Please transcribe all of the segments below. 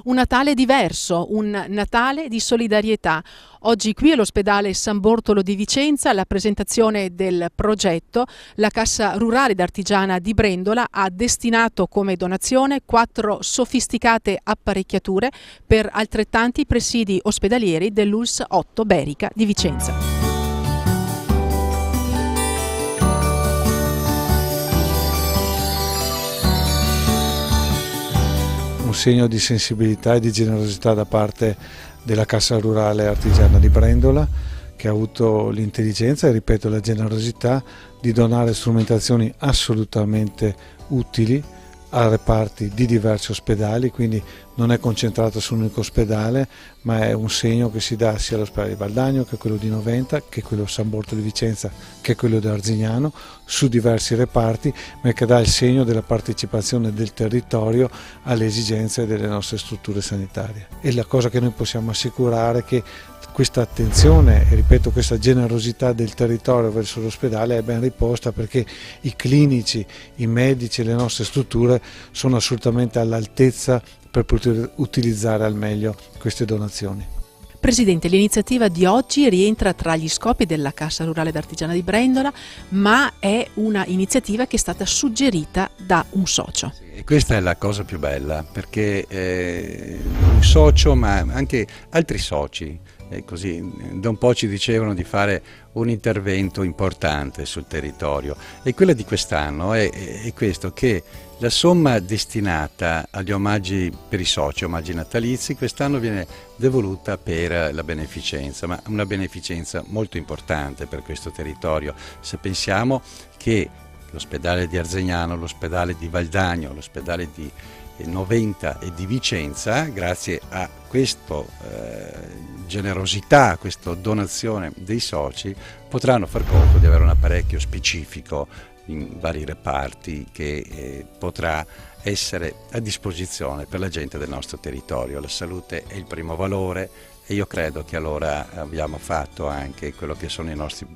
un Natale diverso, un Natale di solidarietà. Oggi qui all'ospedale San Bortolo di Vicenza la presentazione del progetto. La Cassa Rurale d'Artigiana di Brendola ha destinato come donazione 4 sofisticate apparecchiature per altrettanti presidi ospedalieri dell'ULSS 8 Berica di Vicenza. Un segno di sensibilità e di generosità da parte della Cassa Rurale Artigiana di Brendola, che ha avuto l'intelligenza e, ripeto, la generosità di donare strumentazioni assolutamente utili a reparti di diversi ospedali, quindi non è concentrato su un unico ospedale, ma è un segno che si dà sia all'ospedale di Valdagno che quello di Noventa, che quello San Bortolo di Vicenza, che quello di Arzignano, su diversi reparti, ma che dà il segno della partecipazione del territorio alle esigenze delle nostre strutture sanitarie. E la cosa che noi possiamo assicurare è che questa attenzione e, ripeto, questa generosità del territorio verso l'ospedale è ben riposta, perché i clinici, i medici e le nostre strutture sono assolutamente all'altezza per poter utilizzare al meglio queste donazioni. Presidente, l'iniziativa di oggi rientra tra gli scopi della Cassa Rurale d'Artigiana di Brendola, ma è una iniziativa che è stata suggerita da un socio. E questa è la cosa più bella, perché un socio, ma anche altri soci, così da un po' ci dicevano di fare un intervento importante sul territorio, e quella di quest'anno è questo, che la somma destinata agli omaggi per i soci, omaggi natalizi, quest'anno viene devoluta per la beneficenza, ma una beneficenza molto importante per questo territorio. Se pensiamo che l'ospedale di Arzignano, l'ospedale di Valdagno, l'ospedale di Noventa e di Vicenza, grazie a questa generosità, a questa donazione dei soci, potranno far conto di avere un apparecchio specifico in vari reparti che potrà essere a disposizione per la gente del nostro territorio. La salute è il primo valore, e io credo che allora abbiamo fatto anche quello che sono i nostri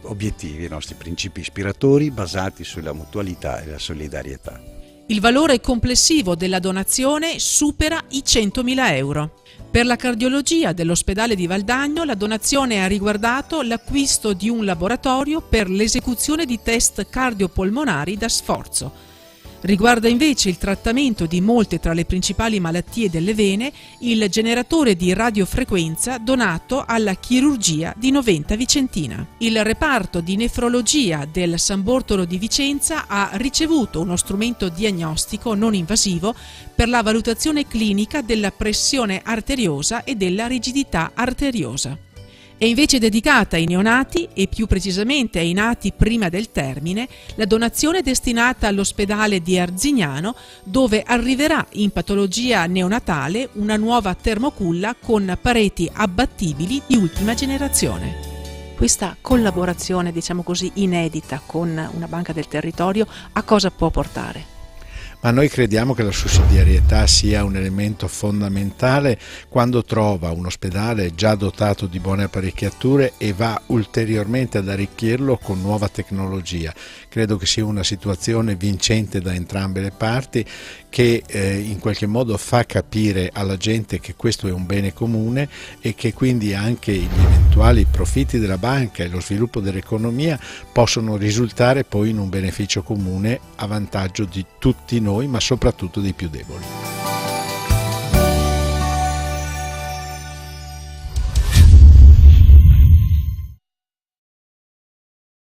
obiettivi, i nostri principi ispiratori, basati sulla mutualità e la solidarietà. Il valore complessivo della donazione supera i 100.000 euro. Per la cardiologia dell'ospedale di Valdagno la donazione ha riguardato l'acquisto di un laboratorio per l'esecuzione di test cardiopolmonari da sforzo. Riguarda invece il trattamento di molte tra le principali malattie delle vene il generatore di radiofrequenza donato alla chirurgia di Noventa Vicentina. Il reparto di nefrologia del San Bortolo di Vicenza ha ricevuto uno strumento diagnostico non invasivo per la valutazione clinica della pressione arteriosa e della rigidità arteriosa. È invece dedicata ai neonati, e più precisamente ai nati prima del termine, la donazione destinata all'ospedale di Arzignano, dove arriverà in patologia neonatale una nuova termoculla con pareti abbattibili di ultima generazione. Questa collaborazione, diciamo così, inedita con una banca del territorio, a cosa può portare? Ma noi crediamo che la sussidiarietà sia un elemento fondamentale quando trova un ospedale già dotato di buone apparecchiature e va ulteriormente ad arricchirlo con nuova tecnologia. Credo che sia una situazione vincente da entrambe le parti, che in qualche modo fa capire alla gente che questo è un bene comune, e che quindi anche gli eventuali profitti della banca e lo sviluppo dell'economia possono risultare poi in un beneficio comune a vantaggio di tutti noi, ma soprattutto dei più deboli.